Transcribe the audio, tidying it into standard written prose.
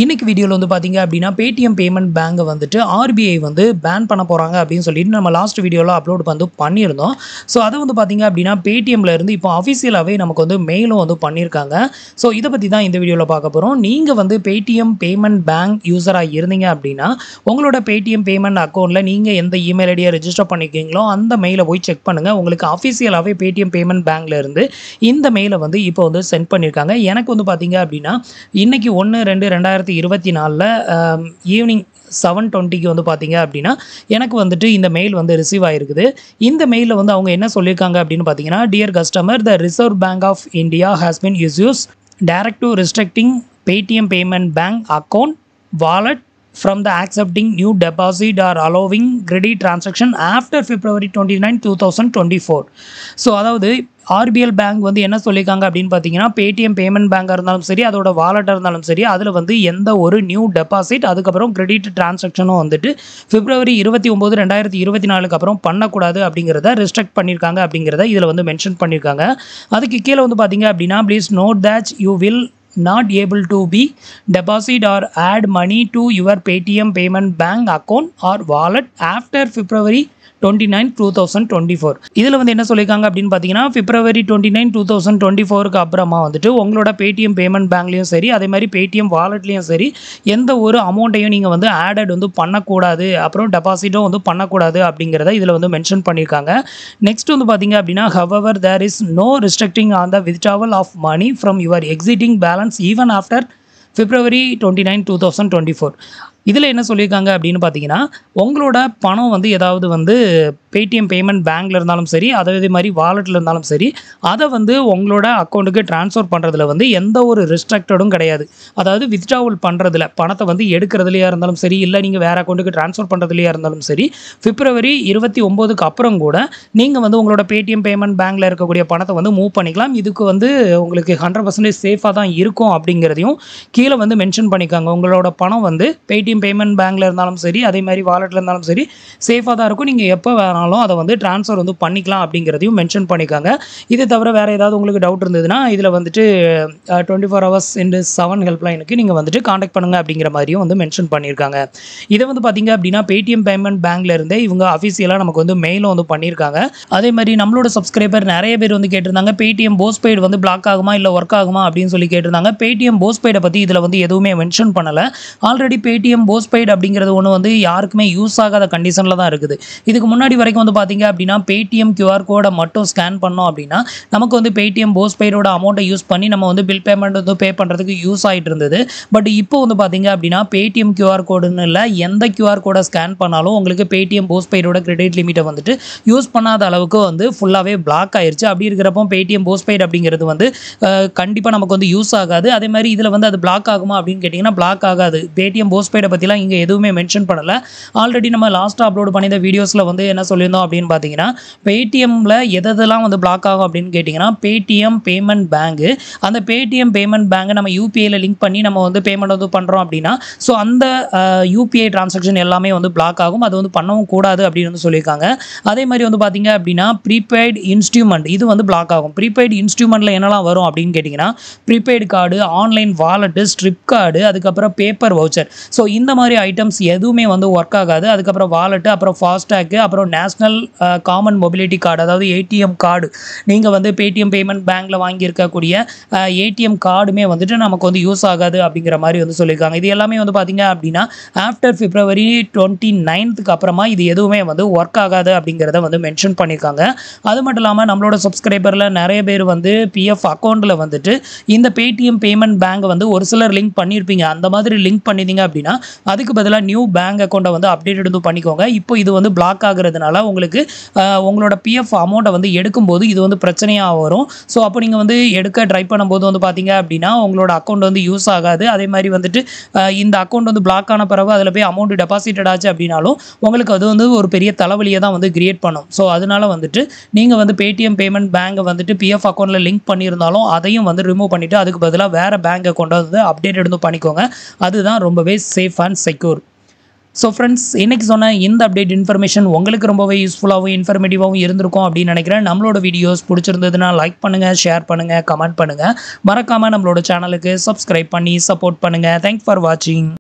இன்னைக்கு வீடியோல வந்து பாத்தீங்க அப்படின்னா பேடிஎம் பேமெண்ட் பேங்க் வந்துட்டு ஆர்பிஐ வந்து பேன் பண்ண போறாங்க அப்படின்னு சொல்லிட்டு நம்ம லாஸ்ட் வீடியோல அப்லோட் வந்து பண்ணியிருந்தோம். ஸோ அதை வந்து பாத்தீங்க அப்படின்னா பேடிஎம்ல இருந்து இப்போ அஃபிஷியலாகவே நமக்கு வந்து மெயிலும் வந்து பண்ணியிருக்காங்க. ஸோ இதை பற்றி தான் இந்த வீடியோவில் பார்க்க போகிறோம். நீங்கள் வந்து பேடிஎம் பேமெண்ட் பேங்க் யூஸராக இருந்தீங்க அப்படின்னா உங்களோட பேடிஎம் பேமெண்ட் அக்கௌண்ட்டில் நீங்கள் எந்த இமெயில் ஐடியை ரெஜிஸ்டர் பண்ணியிருக்கீங்களோ அந்த மெயிலை போய் செக் பண்ணுங்கள். உங்களுக்கு அஃபிஷியலாகவே பேடிஎம் பேமெண்ட் பேங்க்ல இருந்து இந்த மெயிலை வந்து இப்போ வந்து சென்ட் பண்ணியிருக்காங்க. எனக்கு வந்து பார்த்தீங்க அப்படின்னா இன்னைக்கு 1/2/2024 ஈவினிங் 7:20க்கு வந்து பார்த்தீங்க அப்படின்னா எனக்கு வந்துட்டு இந்த மெயில் வந்து ரிசீவ் ஆகிருக்குது. இந்த மெயிலில் வந்து அவங்க என்ன சொல்லியிருக்காங்க அப்படின்னு பார்த்தீங்கன்னா, dear customer, the Reserve Bank of India has been issues directive restricting Paytm payment bank account wallet from the accepting new deposit or allowing credit transaction after February 29, 2024. So அதாவது ஆர்பிஎல் பேங்க் வந்து என்ன சொல்லியிருக்காங்க அப்படின்னு பார்த்தீங்கன்னா, Paytm payment பேங்காக இருந்தாலும் சரி, அதோட வாலெட்டாக இருந்தாலும் சரி, அதில் வந்து எந்த ஒரு நியூ டெபாசிட் அதுக்கப்புறம் கிரெடிட் டிரான்சாக்ஷனும் வந்துட்டு February 29, 2024 அப்புறம் பண்ணக்கூடாது அப்படிங்கிறத ரெஸ்ட்ரிக்ட் பண்ணியிருக்காங்க அப்படிங்கிறத இதில் வந்து மென்ஷன் பண்ணியிருக்காங்க. அதுக்கு கீழே வந்து பார்த்தீங்க அப்படின்னா, please note that you will not able to be deposit or add money to your Paytm payment bank account or wallet after February 29, 2024. இதில் வந்து என்ன சொல்லியிருக்காங்க அப்படின்னு பார்த்தீங்கன்னா, February 29, 2024க்கு அப்புறமா வந்துட்டு உங்களோட பேடிஎம் பேமெண்ட் பேங்க்லேயும் சரி, அதே மாதிரி பேடிஎம் வாலெட்லேயும் சரி, எந்த ஒரு அமௌண்ட்டையும் நீங்கள் வந்து ஆடட் வந்து பண்ணக்கூடாது, அப்புறம் டெபாசிட்டும் வந்து பண்ணக்கூடாது அப்படிங்கிறத இதில் வந்து மென்ஷன் பண்ணியிருக்காங்க. நெக்ஸ்ட் வந்து பார்த்தீங்க அப்படின்னா, however there is no restricting on the withdrawal of money from your exiting balance even after February 29, 2024. இதில் என்ன சொல்லியிருக்காங்க அப்படின்னு பார்த்தீங்கன்னா, உங்களோட பணம் வந்து ஏதாவது வந்து பேடிஎம் பேமெண்ட் பேங்க்ல இருந்தாலும் சரி, அதே மாதிரி வாலெட்டில் இருந்தாலும் சரி, அதை வந்து உங்களோட அக்கௌண்ட்டுக்கு ட்ரான்ஸ்ஃபர் பண்ணுறதுல வந்து எந்த ஒரு ரெஸ்ட்ரிக்டடும் கிடையாது. அதாவது வித்ட்ராவல் பண்ணுறதுல பணத்தை வந்து எடுக்கிறதுலையா இருந்தாலும் சரி, இல்லை நீங்கள் வேறு அக்கௌண்ட்டுக்கு ட்ரான்ஸ்ஃபர் பண்ணுறதுலையா இருந்தாலும் சரி, February 29க்கு அப்புறம் கூட நீங்கள் வந்து உங்களோட பேடிஎம் பேமெண்ட் பேங்க்ல இருக்கக்கூடிய பணத்தை வந்து மூவ் பண்ணிக்கலாம். இதுக்கு வந்து உங்களுக்கு 100% சேஃபாக தான் இருக்கும் அப்படிங்கிறதையும் கீழே வந்து மென்ஷன் பண்ணிக்காங்க. உங்களோட பணம் வந்து பேடிஎம் பேமெண்ட் பேங்க்ல இருந்தாலும் சரி, அதே மாதிரி வாலெட்டில் இருந்தாலும் சரி, சேஃபாக தான் இருக்கும். நீங்கள் எப்போ வேணாலும் அதை வந்து ட்ரான்ஸ்ஃபர் வந்து பண்ணிக்கலாம் அப்படிங்கிறதையும் மென்ஷன் பண்ணிக்காங்க. இது தவிர வேறு ஏதாவது உங்களுக்கு டவுட் இருந்ததுன்னா இதில் வந்துட்டு 24 hours into 7 ஹெல்ப்லைனுக்கு நீங்கள் வந்துட்டு காண்டாக்ட் பண்ணுங்கள் அப்படிங்கிற மாதிரியும் வந்து மென்ஷன் பண்ணியிருக்காங்க. இதை வந்து பார்த்தீங்க அப்படின்னா பேடிஎம் பேமெண்ட் பேங்க்ல இருந்தே இவங்க அஃபிஷியலாக நமக்கு வந்து மெயிலும் வந்து பண்ணியிருக்காங்க. அதே மாதிரி நம்மளோட சப்ஸ்கிரைபர் நிறைய பேர் வந்து கேட்டிருந்தாங்க, பேடிஎம் போஸ்ட்பெய்டு வந்து பிளாக் ஆகுமா இல்லை ஒர்க் ஆகுமா அப்படின்னு சொல்லி கேட்டிருந்தாங்க. பேடிஎம் போஸ்ட்பெய்டை பற்றி இதில் வந்து எதுவுமே மென்ஷன் பண்ணலை. ஆல்ரெடி பேடிஎம் போஸ்ட்பெய்டு அப்படிங்கிறது ஒன்று வந்து யாருக்குமே யூஸ் ஆகாத கண்டிஷனில் தான் இருக்குது. இதுக்கு முன்னாடி வரைக்கும் வந்து பார்த்தீங்க அப்படின்னா பேடிஎம் QR கோடை மட்டும் ஸ்கேன் பண்ணோம் அப்படின்னா நமக்கு வந்து பேடிஎம் போஸ்ட்பெய்டோட அமௌண்ட்டை யூஸ் பண்ணி நம்ம வந்து பில் பேமெண்ட் வந்து பே பண்ணுறதுக்கு யூஸ் ஆகிட்டு இருந்தது. பட் இப்போ வந்து பார்த்தீங்க அப்படின்னா பேடிஎம் QR கோடுன்னு இல்லை, எந்த QR கோடை ஸ்கேன் பண்ணாலும் உங்களுக்கு பேடிஎம் போஸ்ட்பெய்டோட கிரெடிட் லிமிட்டை வந்துட்டு யூஸ் பண்ணாத அளவுக்கு வந்து ஃபுல்லாகவே பிளாக் ஆயிடுச்சு. அப்படி இருக்கிறப்போ பேடிஎம் போஸ்ட்பெய்டு அப்படிங்கிறது வந்து கண்டிப்பாக நமக்கு வந்து யூஸ் ஆகாது. அதே மாதிரி இதில் வந்து அது பிளாக் ஆகுமா அப்படின்னு கேட்டிங்கன்னா பிளாக் ஆகாது. பேடிஎம் போஸ்ட்பெய்டை பற்றிலாம் இங்கே எதுவுமே மென்ஷன் பண்ணலை. ஆல்ரெடி நம்ம லாஸ்ட்டாக அப்லோட் பண்ணியிருந்த வீடியோஸில் வந்து என்ன சொல்லியிருந்தோம் அப்படின்னு பார்த்தீங்கன்னா, பேடிஎம்மில் எதெல்லாம் வந்து பிளாக் ஆகும் அப்படின்னு கேட்டிங்கன்னா, பேடிஎம் பேமெண்ட் பேங்கு, அந்த பேடிஎம் பேமெண்ட் பேங்கை நம்ம யூபிஐயில் லிங்க் பண்ணி நம்ம வந்து பேமெண்ட் வந்து பண்ணுறோம் அப்படின்னா, ஸோ அந்த யூபிஐ டிரான்சாக்ஷன் எல்லாமே வந்து பிளாக் ஆகும். அது வந்து பண்ணவும் கூடாது அப்படின்னு வந்து சொல்லியிருக்காங்க. அதே மாதிரி வந்து பார்த்தீங்க அப்படின்னா ப்ரீபெய்டு இன்ஸ்ட்ருமெண்ட் இது வந்து பிளாக் ஆகும். ப்ரீபெய்டு இன்ஸ்ட்ருமெண்ட்டில் என்னெல்லாம் வரும் அப்படின்னு கேட்டிங்கன்னா, prepaid card, online wallet, strip card, அதுக்கப்புறம் பேப்பர் வவுச்சர். ஸோ இந்த மாதிரி ஐட்டம்ஸ் எதுவுமே வந்து ஒர்க் ஆகாது. அதுக்கப்புறம் வாலெட்டு, அப்புறம் ஃபாஸ்டேக்கு, அப்புறம் நேஷ்னல் காமன் மொபிலிட்டி கார்டு, அதாவது ஏடிஎம் கார்டு, நீங்கள் வந்து பேடிஎம் பேமெண்ட் பேங்க்கில் வாங்கியிருக்கக்கூடிய ஏடிஎம் கார்டுமே வந்துட்டு நமக்கு வந்து யூஸ் ஆகாது அப்படிங்கிற மாதிரி வந்து சொல்லியிருக்காங்க. இது எல்லாமே வந்து பார்த்தீங்க அப்படின்னா ஆஃப்டர் February 29க்கு அப்புறமா இது எதுவுமே வந்து ஒர்க் ஆகாது அப்படிங்கிறத வந்து மென்ஷன் பண்ணியிருக்காங்க. அது மட்டும் இல்லாமல் நம்மளோட சப்ஸ்கிரைபரில் நிறைய பேர் வந்து பிஎஃப் அக்கௌண்ட்டில் வந்துட்டு இந்த பேடிஎம் பேமெண்ட் பேங்கை வந்து ஒரு சிலர் லிங்க் பண்ணியிருப்பீங்க. அந்த மாதிரி லிங்க் பண்ணிட்டீங்க அப்படின்னா அதுக்கு பதிலாக நியூ பேங்க் அக்கௌண்ட்டை வந்து அப்டேட் வந்து பண்ணிக்கோங்க. இப்போ இது வந்து பிளாக் ஆகுறதுனால உங்களுக்கு உங்களோட பிஎஃப் அமௌண்ட்டை வந்து எடுக்கும்போது இது வந்து பிரச்சனையாக வரும். ஸோ அப்போ நீங்கள் வந்து எடுக்க ட்ரை பண்ணும்போது வந்து பார்த்தீங்க அப்படின்னா உங்களோட அக்கௌண்ட் வந்து யூஸ் ஆகாது. அதே மாதிரி வந்துட்டு இந்த அக்கௌண்ட் வந்து பிளாக் ஆன பிறகு அதில் போய் அமௌண்ட் டெபாசிட்டட் ஆச்சு அப்படின்னாலும் உங்களுக்கு அது வந்து ஒரு பெரிய தலைவலியை தான் வந்து கிரியேட் பண்ணும். ஸோ அதனால வந்துட்டு நீங்கள் வந்து பேடிஎம் பேமெண்ட் பேங்கை வந்துட்டு பிஎஃப் அக்கௌண்ட்டில் லிங்க் பண்ணியிருந்தாலும் அதையும் வந்து ரிமூவ் பண்ணிவிட்டு அதுக்கு பதிலாக வேறு பேங்க் அக்கௌண்ட்டை வந்து அப்டேட் வந்து பண்ணிக்கோங்க. அதுதான் ரொம்பவே safe and secure. So friends, இன்னைக்கு சொன்ன இந்த அப்டேட் இன்ஃபர்மேஷன் உங்களுக்கு ரொம்பவே யூஸ்ஃபுல்லாகவும் இன்ஃபர்மேட்டிவாகவும் இருந்திருக்கும் அப்படின்னு நினைக்கிறேன். நம்மளோட வீடியோஸ் பிடிச்சிருந்ததுன்னா லைக் பண்ணுங்கள், ஷேர் பண்ணுங்கள், கமெண்ட் பண்ணுங்கள். மறக்காமல் நம்மளோட சேனலுக்கு சப்ஸ்கிரைப் பண்ணி சப்போர்ட் பண்ணுங்கள். தேங்க்ஸ் ஃபார் வாட்சிங்.